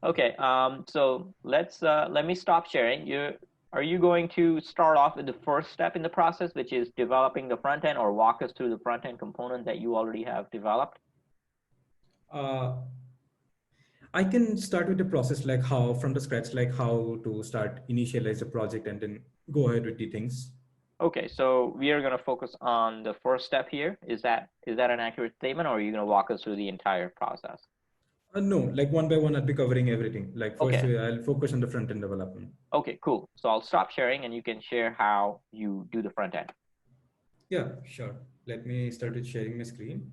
Okay, so let me stop sharing. Are you going to start off with the first step in the process, which is developing the front end, or walk us through the front end component that you already have developed? Uh, I can start with the process like how from the scratch, like how to start initialize a project and then go ahead with the things. Okay, so we are going to focus on the first step here. Is that an accurate statement, or are you going to walk us through the entire process? No, like one by one, I'll be covering everything. Like first, Okay, I'll focus on the front end development. okay, cool. So I'll stop sharing, and you can share how you do the front end. Yeah, sure. Let me start with sharing my screen.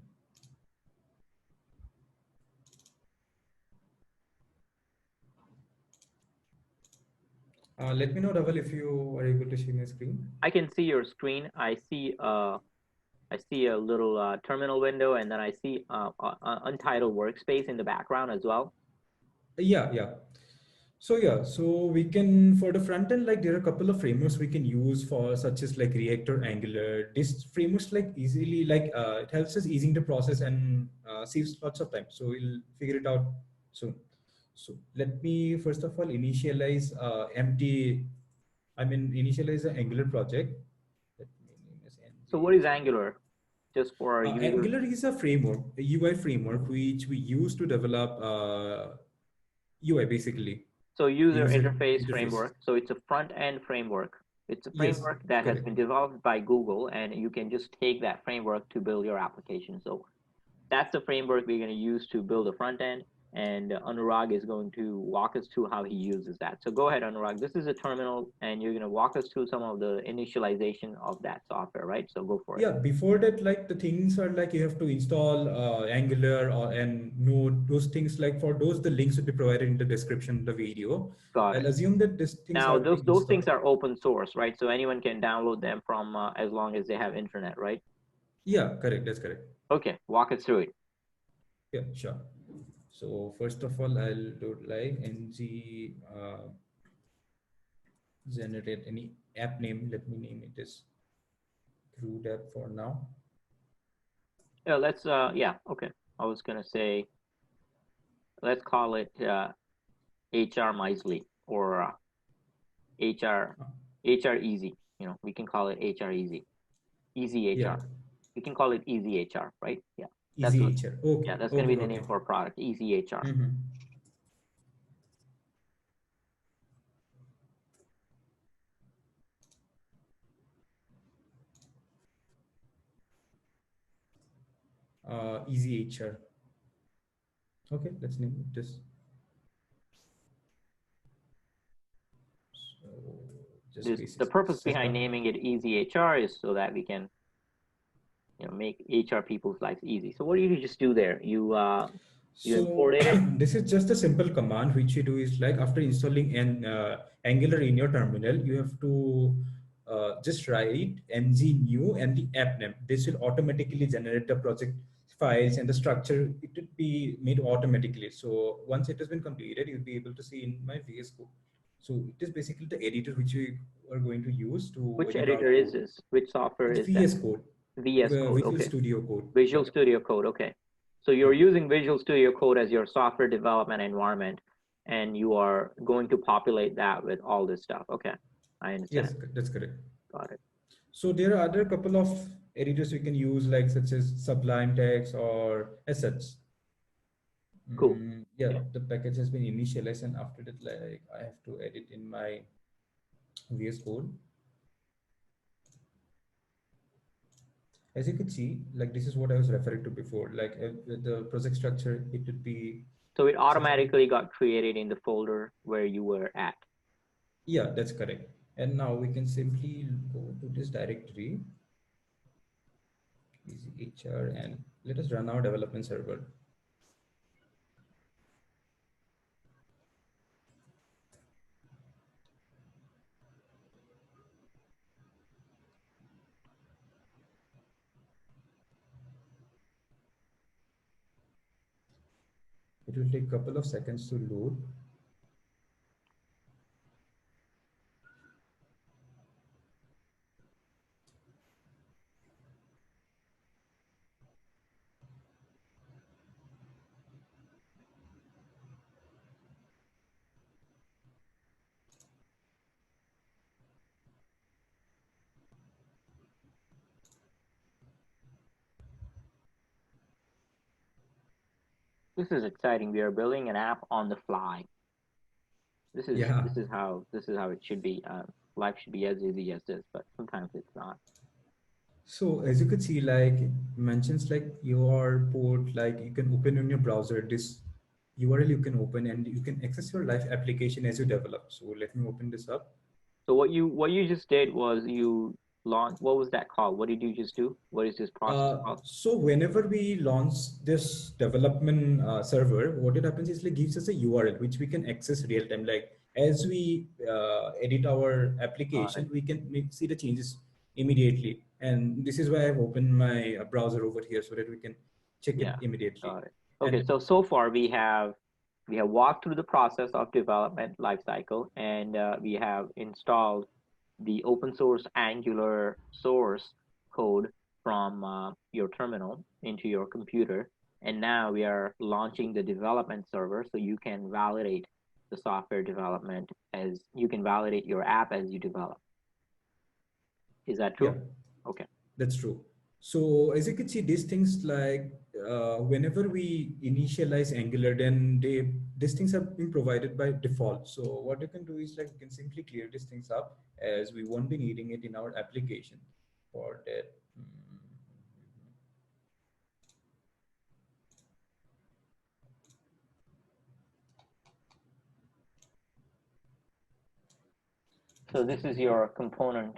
Let me know, Dhaval, if you are able to see my screen. I can see your screen. I see a little terminal window, and then I see untitled workspace in the background as well. Yeah. So we can for the front end, like there are a couple of frameworks we can use for such as like React or Angular. This frameworks like easily like it helps us easing the process and saves lots of time. So we'll figure it out soon. So let me first of all initialize empty. I mean initialize the Angular project. Let me name this So what is NG. Angular, just for our users? Angular is a framework, a UI framework, which we use to develop UI basically, So user user interface interface. framework. So it's a front end framework. It's a Yes, framework that has correct. been developed by Google, and you can just take that framework to build your application. So that's the framework we're going to use to build a front end. And Anurag is going to walk us through how he uses that. So go ahead, Anurag. This is a terminal, and you're going to walk us through some of the initialization of that software, right? So go for it. Yeah, before that, like the things are like you have to install Angular or and Node, those things like for those, the links will be provided in the description of the video. Got I'll it. assume that these things Now, are those being those things installed. are open source, right? So anyone can download them from as long as they have internet, right? Yeah, correct. That's correct. Okay, walk us through it. Yeah, sure. So first of all, I'll do like ng generate any app name. Let me name it as crude app for now. Yeah, yeah, okay. I was gonna say, let's call it HR Misley, or HR Uh, HR Easy. We can call it HR Easy, Easy yeah, HR. We can call it Easy HR, right? Yeah, that's easy what. HR. Okay, Yeah, that's gonna be okay, the okay. name for a product, Easy HR. Mm-hmm. Easy HR. Okay, let's name it this. So just The basic purpose behind setup. naming it Easy HR is so that we can make HR people's lives easy. So what do you just do there? You So imported it. this is just a simple command which you do is like after installing an Angular in your terminal, you have to just write ng new and the app name. This will automatically generate the project files and the structure. It will be made automatically. So once it has been completed, you'll be able to see in my VS Code. So it is basically the editor which we are going to use to Which edit our editor is code. this? Which software It's is that? VS Code, VS Code. Visual Okay. Studio Code. Visual Yeah, Studio Code. Okay. So you're yeah. using Visual Studio Code as your software development environment, and you are going to populate that with all this stuff. Okay. I understand. Yes, that's correct. Got it. So there are other couple of editors we can use, like such as Sublime Text or Assets. Cool. Yeah, Okay. the package has been initialized, and after that, like I have to edit in my VS Code. As you can see, like this is what I was referring to before. Like the project structure, it would be So it something. automatically got created in the folder where you were at. Yeah, that's correct. And now we can simply go to this directory, easy HR, and let us run our development server. It will take a couple of seconds to load. This is exciting. We are building an app on the fly. This is Yeah. this is how it should be. Life should be as easy as this, but sometimes it's not. So as you could see, like it mentions like your port, like you can open in your browser this URL you can open and you can access your live application as you develop. So let me open this up. So what you just did was you launch. What was that called? What did you just do? What is this process called? So whenever we launch this development server, what it happens is like gives us a URL which we can access real time. Like as we edit our Got it. application, we can see the changes immediately. And this is why I've opened my browser over here so that we can check it Yeah, immediately. got it. Okay, And so far we have walked through the process of development lifecycle, and we have installed the open source Angular source code from your terminal into your computer. And now we are launching the development server so you can validate the software development as you can validate your app as you develop. Is that yeah, true? Okay. that's true. So as you can see, these things like whenever we initialize Angular, then these things have been provided by default. So what you can do is like you can simply clear these things up as we won't be needing it in our application. For that, So this is your component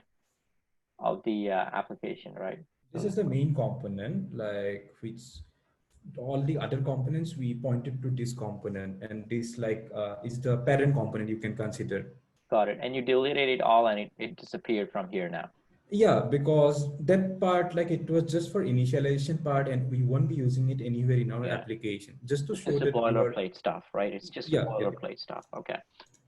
of the application, right? this So is the main component, like which all the other components we pointed to this component, and this like is the parent component you can consider. got it. And you deleted it all and it disappeared from here now. Yeah, because that part, like it was just for initialization part, and we won't be using it anywhere in our Yeah. application, just to It's show just a that you are, boilerplate stuff, right? It's just a yeah, yeah. boilerplate stuff. Okay.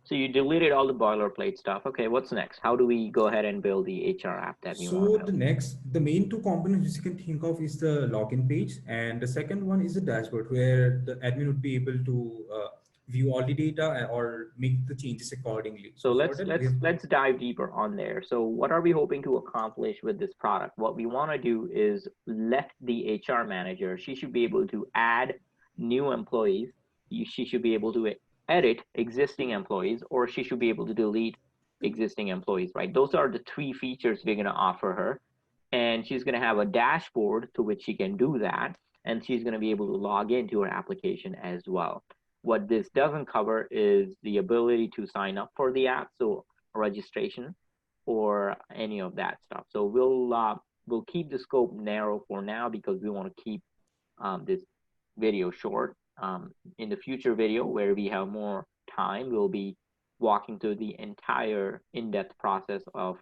So you deleted all the boilerplate stuff. Okay, what's next? How do we go ahead and build the HR app that we want So to build? the main two components which you can think of is the login page, and the second one is the dashboard where the admin would be able to view all the data or make the changes accordingly. So So for let's that, we let's have, let's dive deeper on there. So what are we hoping to accomplish with this product? What we want to do is let the HR manager, she should be able to add new employees. She should be able to edit existing employees, or she should be able to delete existing employees, right? Those are the three features we're going to offer her. And she's going to have a dashboard to which she can do that. And she's going to be able to log into her application as well. What this doesn't cover is the ability to sign up for the app, so registration or any of that stuff. So we'll keep the scope narrow for now because we want to keep this video short. In the future video where we have more time, we'll be walking through the entire in-depth process of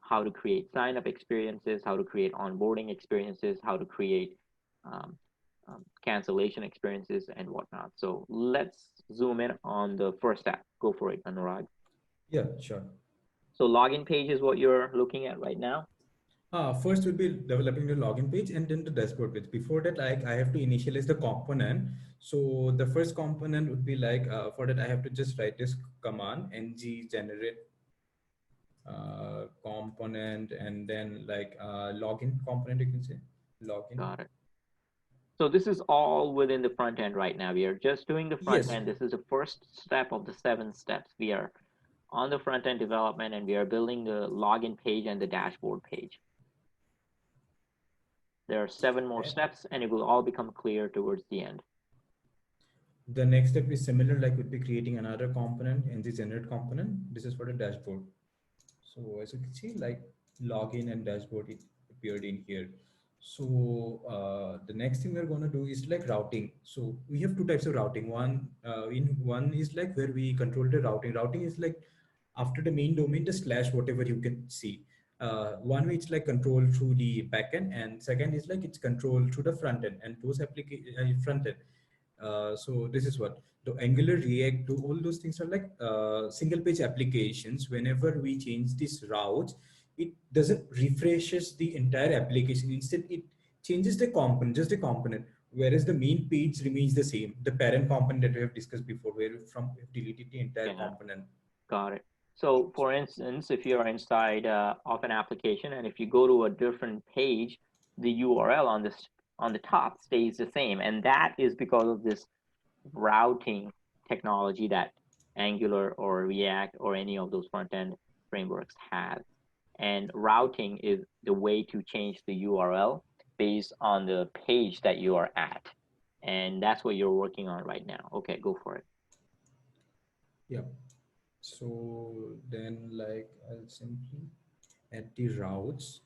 how to create sign-up experiences, how to create onboarding experiences, how to create um, cancellation experiences and whatnot. So let's zoom in on the first step. Go for it, Anurag. yeah, sure. So login page is what you're looking at right now. First will be developing the login page and then the dashboard page. Before that, like I have to initialize the component. So the first component would be like for that I have to just write this command ng generate component, and then like login component, you can say login. Got it. So this is all within the front end right now. We are just doing the front Yes, end. This is the first step of the 7 steps. We are on the front end development and we are building the login page and the dashboard page. There are 7 more steps and it will all become clear towards the end. the next step is similar, like would be creating another component in the generate component. This is for the dashboard. So as you can see, like login and dashboard, it appeared in here. So the next thing we're going to do is like routing. So we have two types of routing. One is like where we control the routing. Routing is like after the main domain, the slash whatever you can see. One way it's like control through the backend, and second is like it's controlled through the front end, and those application front end. So this is what the Angular, React, do all those things are like single page applications. Whenever we change these routes, it doesn't refreshes the entire application. Instead, it changes the component, just the component. Whereas the main page remains the same, the parent component that we have discussed before, where we've deleted the entire Yeah, component. got it. So for instance, if you're inside of an application and if you go to a different page, the URL on this on the top stays the same. And that is because of this routing technology that Angular or React or any of those front-end frameworks have. And routing is the way to change the URL based on the page that you are at. And that's what you're working on right now. Okay, go for it. Yeah. So then like I'll simply add the routes.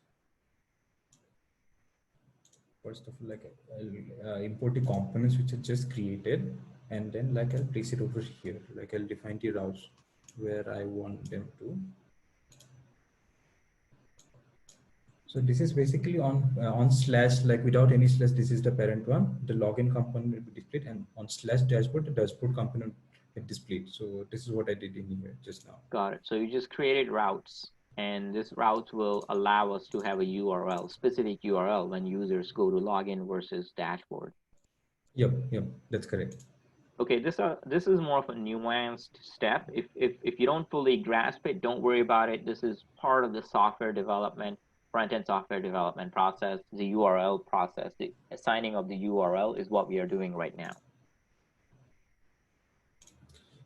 First of all, like I'll import the components which I just created, and then like I'll place it over here. Like I'll define the routes where I want them to. So this is basically on slash, like without any slash, this is the parent one. The login component will be displayed, and on slash dashboard, the dashboard component will displayed. So this is what I did in here just now. Got it. So you just created routes, and this routes will allow us to have a URL, specific URL when users go to login versus dashboard. Yep, that's correct. Okay, this is more of a nuanced step. If you don't fully grasp it, don't worry about it. This is part of the software development, front-end software development process. The URL process, the assigning of the URL is what we are doing right now.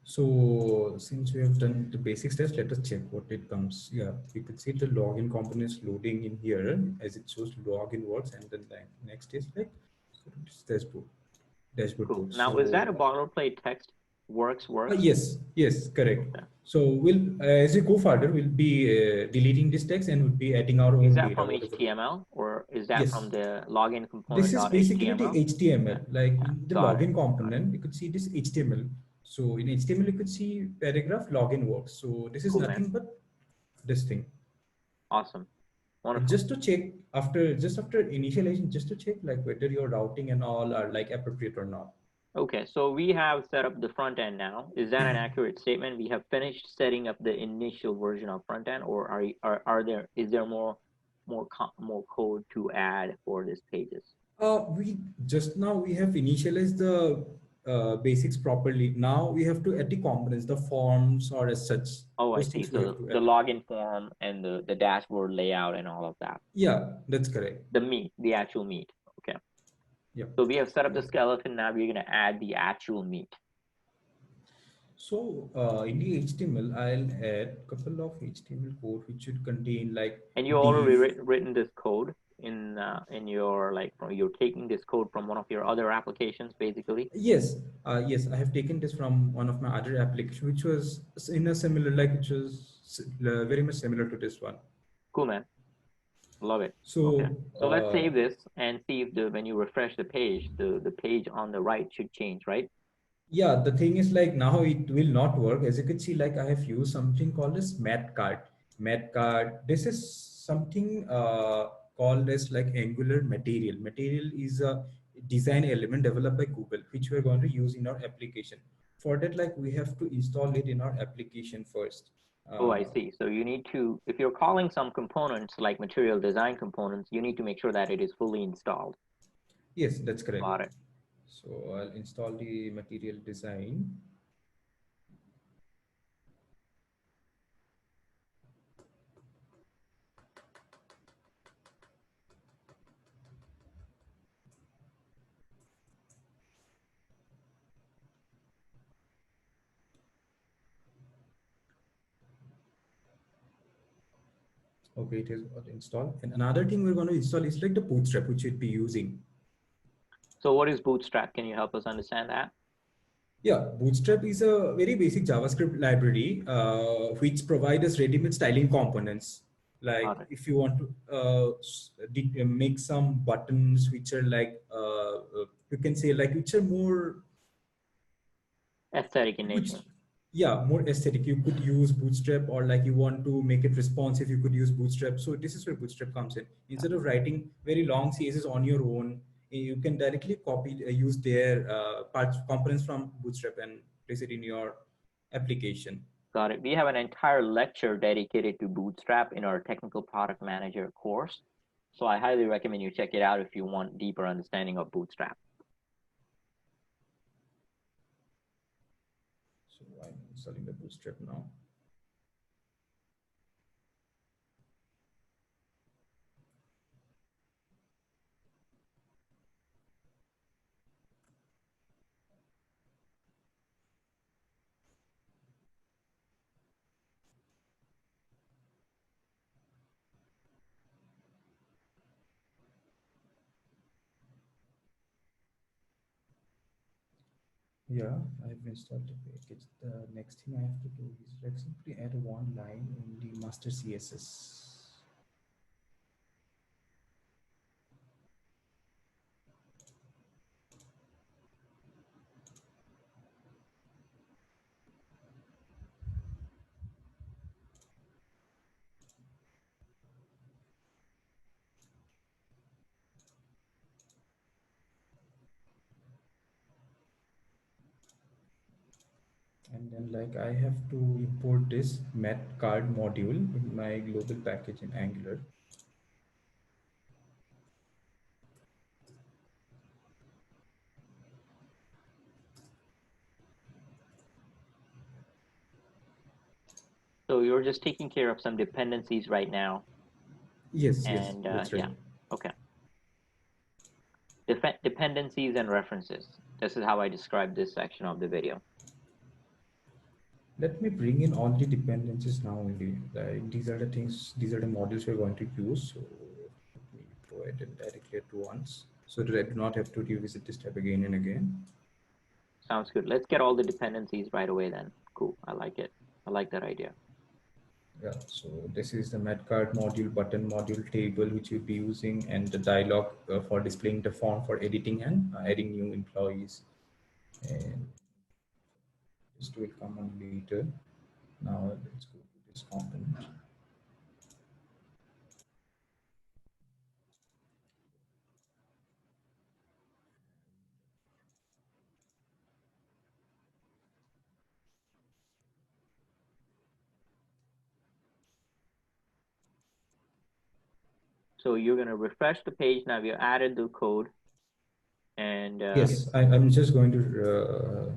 So since we have done the basic steps, let us check what it comes. Yeah, you can see the login components loading in here as it shows login works, and then the next is like dashboard Cool. board. Now, is that a So boilerplate text? Works. yes, correct. Okay. So we'll as we go further, we'll be deleting this text and we'll be adding our Is own that data. from Whatever. HTML or is that Yes, from the login this is basically the component.html? HTML. Okay. Like Yeah, in the got it. login component, you could see this HTML. So in HTML, you could see paragraph login works. So this is Cool, man. nothing but this thing. Awesome. Wonderful. Just to check after initialization, just to check like whether your routing and all are like appropriate or not. Okay, so we have set up the front end now. Is that an accurate statement? We have finished setting up the initial version of front end, or is there more code to add for these pages? We just now we have initialized the basics properly. Now we have to add the components, the forms or as such. Oh, I Those see. things we have So to the add. login form and the dashboard layout and all of that. Yeah, that's correct. The actual meat. Okay. Yeah. So we have set up the skeleton. Now we're going to add the actual meat. So in the HTML, I'll add a couple of HTML code which should contain like And you already div. written this code in your you're taking this code from one of your other applications, basically. Yes, I have taken this from one of my other applications, which was in a similar, like which was very much similar to this one. Cool, man. Love it. Okay. So So let's save this and see if when you refresh the page, the page on the right should change, right? yeah, the thing is like now it will not work. As you can see, like I have used something called as mat card. Mat card. This is something called as like Angular material. Material is a design element developed by Google, which we're going to use in our application. For that, like we have to install it in our application first. Oh, I see. So you need to, if you're calling some components like material design components, you need to make sure that it is fully installed. Yes, that's correct. Got it. So I'll install the material design. Okay, it is installed. And another thing we're going to install is like the bootstrap, which we'd be using. So what is Bootstrap? Can you help us understand that? Yeah, Bootstrap is a very basic JavaScript library which provides us ready-made styling components. Like if you want to make some buttons which are like you can say like which are more aesthetic in nature. Yeah, more aesthetic. You could use Bootstrap, or like you want to make it responsive, you could use Bootstrap. So this is where Bootstrap comes in. Instead of writing very long CSS on your own, you can directly copy, use their parts components from Bootstrap and place it in your application. Got it. We have an entire lecture dedicated to Bootstrap in our Technical Product Manager course. So I highly recommend you check it out if you want deeper understanding of Bootstrap. So I'm installing the Bootstrap now. Yeah, I've installed the package. The next thing I have to do is like simply add one line in the master CSS. And then like I have to import this met card module in my global package in Angular. So you're just taking care of some dependencies right now. Yes, yes, And that's right. yeah, okay. Dependencies and references. This is how I describe this section of the video. Let me bring in all the dependencies now only. Like, these are the things, these are the modules we're going to use. So let me go ahead and directly at once so that I do not have to revisit this step again and again. Sounds good. Let's get all the dependencies right away then. Cool. I like it. I like that idea. Yeah, so this is the Metcard module, button module table, which you'll be using, and the dialog for displaying the form for editing and adding new employees. And this will come on later. Now let's go to this component. So you're going to refresh the page. Now we added the code and Yes, I'm just going to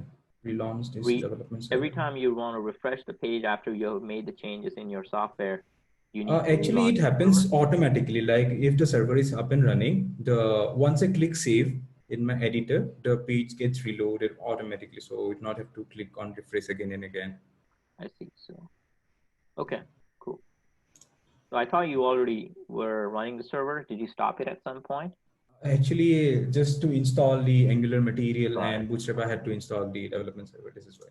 relaunch this development every server. time you want to refresh the page after you have made the changes in your software, you need to Actually, it relaunch the server. happens automatically. Like if the server is up and running, the once I click save in my editor, the page gets reloaded automatically. So it not have to click on refresh again and again. I see. So, okay, cool. So I thought you already were running the server. Did you stop it at some point? Actually, just to install the Angular material Got it. and Bootstrap, I had to install the development server. This is why.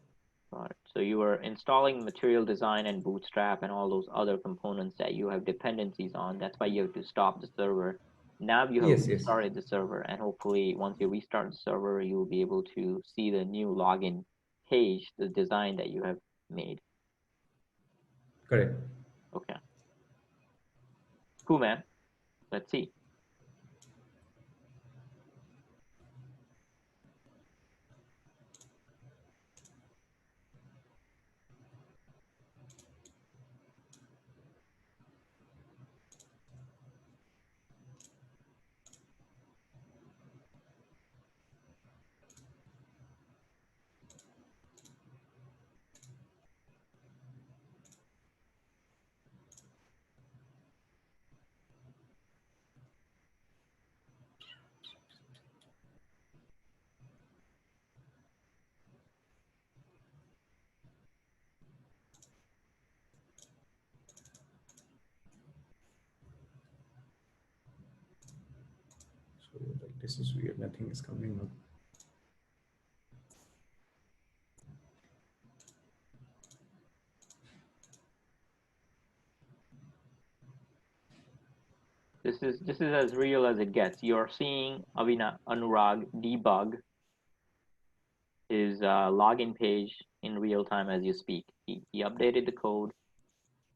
Got it. So you were installing material design and Bootstrap and all those other components that you have dependencies on. That's why you have to stop the server. Now you have Yes, yes, restarted the server, and hopefully, once you restart the server, you will be able to see the new login page, the design that you have made. correct. Okay. Cool, man. Let's see. So like this is weird. Nothing is coming up. This is as real as it gets. You're seeing Anurag debug his login page in real time as you speak. He updated the code,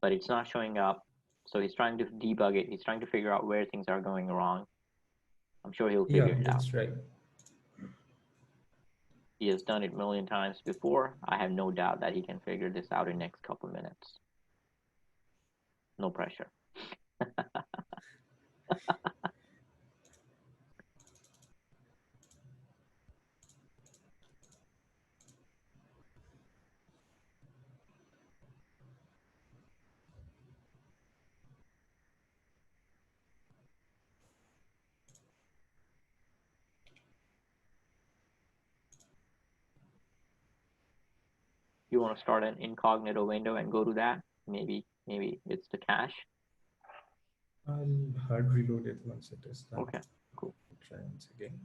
but it's not showing up. So he's trying to debug it. He's trying to figure out where things are going wrong. I'm sure he'll Yeah, figure it out. that's right. He has done it a million times before. I have no doubt that he can figure this out in the next couple minutes. No pressure. You want to start an incognito window and go to that? Maybe it's the cache. I'll hard reload it once it is done. Okay, cool. Try once again.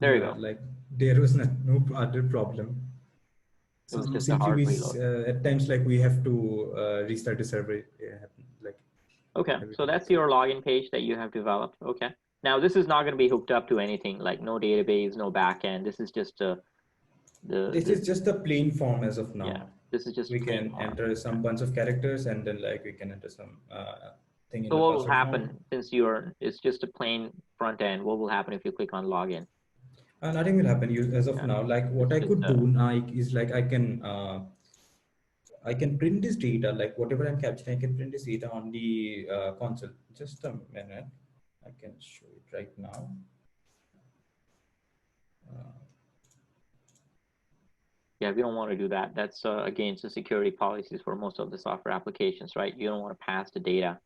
There you Yeah, go. like there was no other problem. It was Some just a simply hard we reload. at times like we have to restart the server. Like Okay, every so time. that's your login page that you have developed. Okay. Now this is not going to be hooked up to anything like no database, no backend. This is just This the is just a plain form as of yeah. now. This is just a We plain can form. enter Okay. some bunch of characters and then like we can enter some thing in So the what will password form. happen since it's just a plain front end? What will happen if you click on login? Nothing will happen you as of Yeah, now. Like what it's I just could do now is like I can print this data, like whatever I'm capturing, I can print this data on the console. Just a minute. I can show it right now. Uh, yeah. We don't want to do that. That's against the security policies for most of the software applications, right? You don't want to pass the data.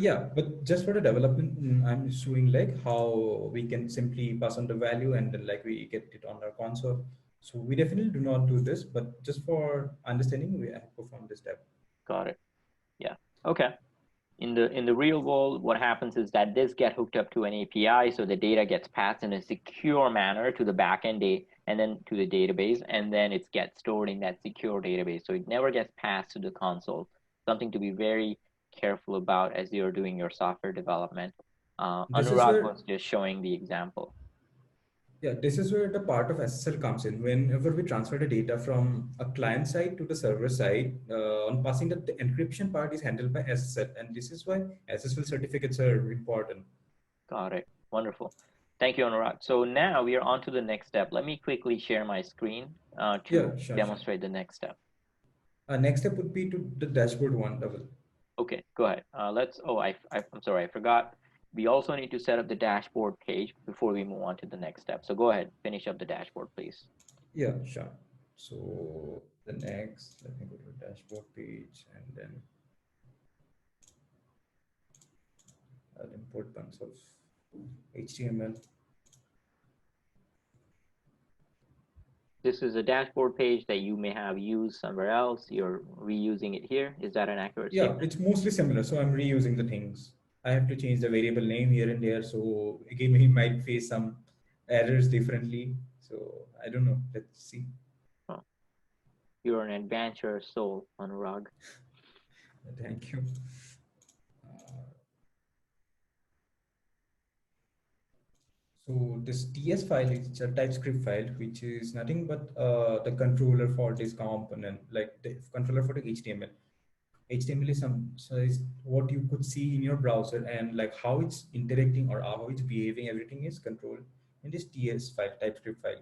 yeah, but just for the development, I'm showing like how we can simply pass on the value and then like we get it on our console. So we definitely do not do this, but just for understanding, we have performed this step. Got it. Yeah. Okay. In the real world, what happens is that this get hooked up to an API, so the data gets passed in a secure manner to the backend and then to the database, and then it gets stored in that secure database. So it never gets passed to the console. Something to be very careful about as you're doing your software development. This is Anurag where was just showing the example. Yeah, this is where the part of SSL comes in. Whenever we transfer the data from a client side to the server side, on passing the encryption part is handled by SSL, and this is why SSL certificates are important. Got it. Wonderful. Thank you, Anurag. So now we are on to the next step. Let me quickly share my screen to Yeah, sure, sure. demonstrate the next step. Next step would be to the dashboard one level. Okay, go ahead. I'm sorry, I forgot. We also need to set up the dashboard page before we move on to the next step. So go ahead, finish up the dashboard, please. Yeah, sure. So the next, let me go to the dashboard page and then I'll import bunch of HTML. This is a dashboard page that you may have used somewhere else. You're reusing it here. Is that an accurate Yeah, statement? it's mostly similar. So I'm reusing the things. I have to change the variable name here and there. So again, we might face some errors differently. So I don't know. Let's see. Oh, you're an adventurous soul, Anurag. Thank you. Uh, so this TS file is a TypeScript file, which is nothing but the controller for this component, like the controller for the HTML. HTML is is what you could see in your browser, and like how it's interacting or how it's behaving, everything is controlled in this TS file, TypeScript file.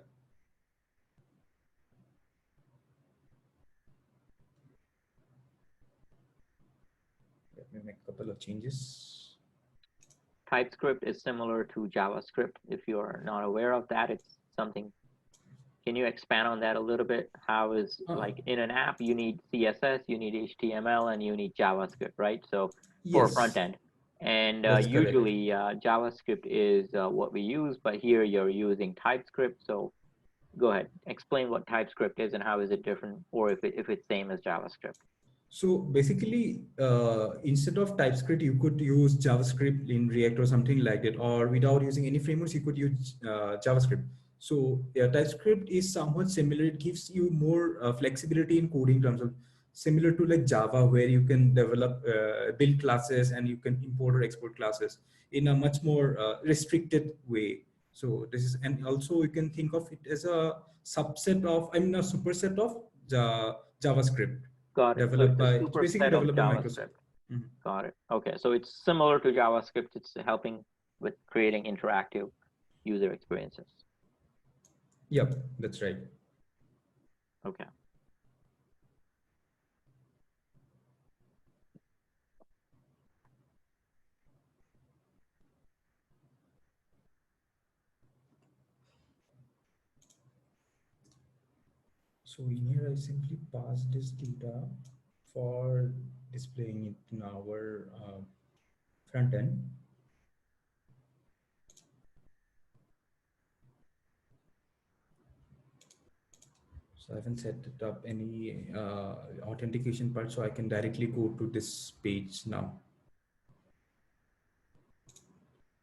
Let me make a couple of changes. TypeScript is similar to JavaScript. If you're not aware of that, it's something. Can you expand on that a little bit? How is Uh, like in an app, you need CSS, you need HTML, and you need JavaScript, right? So for a front yes, end. And that's correct. usually JavaScript is what we use, but here you're using TypeScript. So go ahead, explain what TypeScript is and how is it different, or if it's same as JavaScript. So basically, instead of TypeScript, you could use JavaScript in React or something like that, or without using any frameworks, you could use JavaScript. So yeah, TypeScript is somewhat similar. It gives you more flexibility in coding terms of similar to like Java, where you can develop build classes and you can import or export classes in a much more restricted way. So this is, and also you can think of it as a subset of, I mean, a superset of JavaScript Got it. So developed it's a by, it's basically superset of developed by Microsoft. JavaScript. Mhm. Got it. Okay, so it's similar to JavaScript. It's helping with creating interactive user experiences. Yep, that's right. Okay. So in here, I simply pass this data for displaying it in our front end. So I haven't set it up any authentication part, so I can directly go to this page now.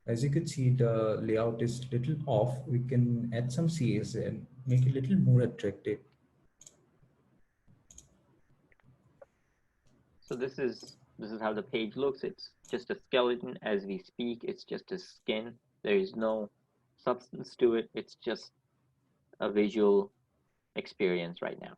As you can see, the layout is little off. We can add some CS and make it a little more attractive. So this is how the page looks. It's just a skeleton as we speak. It's just a skin. There is no substance to it. It's just a visual experience right now.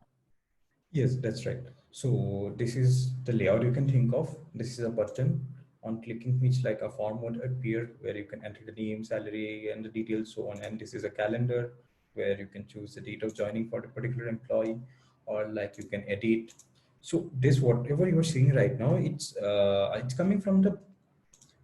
Yes, that's right. So this is the layout you can think of. This is a button on clicking which like a form would appear where you can enter the name, salary, and the details, so on. And this is a calendar where you can choose the date of joining for the particular employee, or like you can edit. So this whatever you're seeing right now, it's coming from the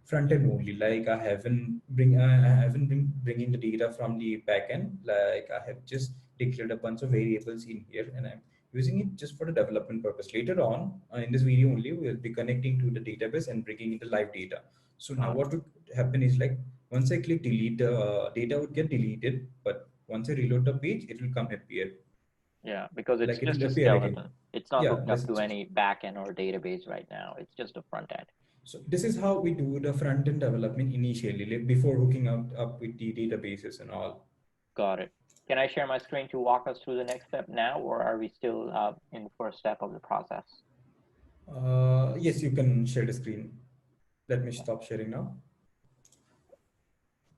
front end only. Like I haven't been bringing the data from the back end. Like I have just declared a bunch of variables in here, and I'm using it just for the development purpose. Later on, in this video only, we'll be connecting to the database and bringing in the live data. So now Got it. what would happen is like once I click delete, the data would get deleted, but once I reload the page, it will come appear. Yeah, because it's Like it just will a appear again. skeleton. It's not Yeah, hooked up let's to just. any backend or database right now. It's just a front end. So this is how we do the front end development initially, like before hooking up with the databases and all. Got it. Can I share my screen to walk us through the next step now, or are we still in the first step of the process? Yes, you can share the screen. Let me stop sharing now.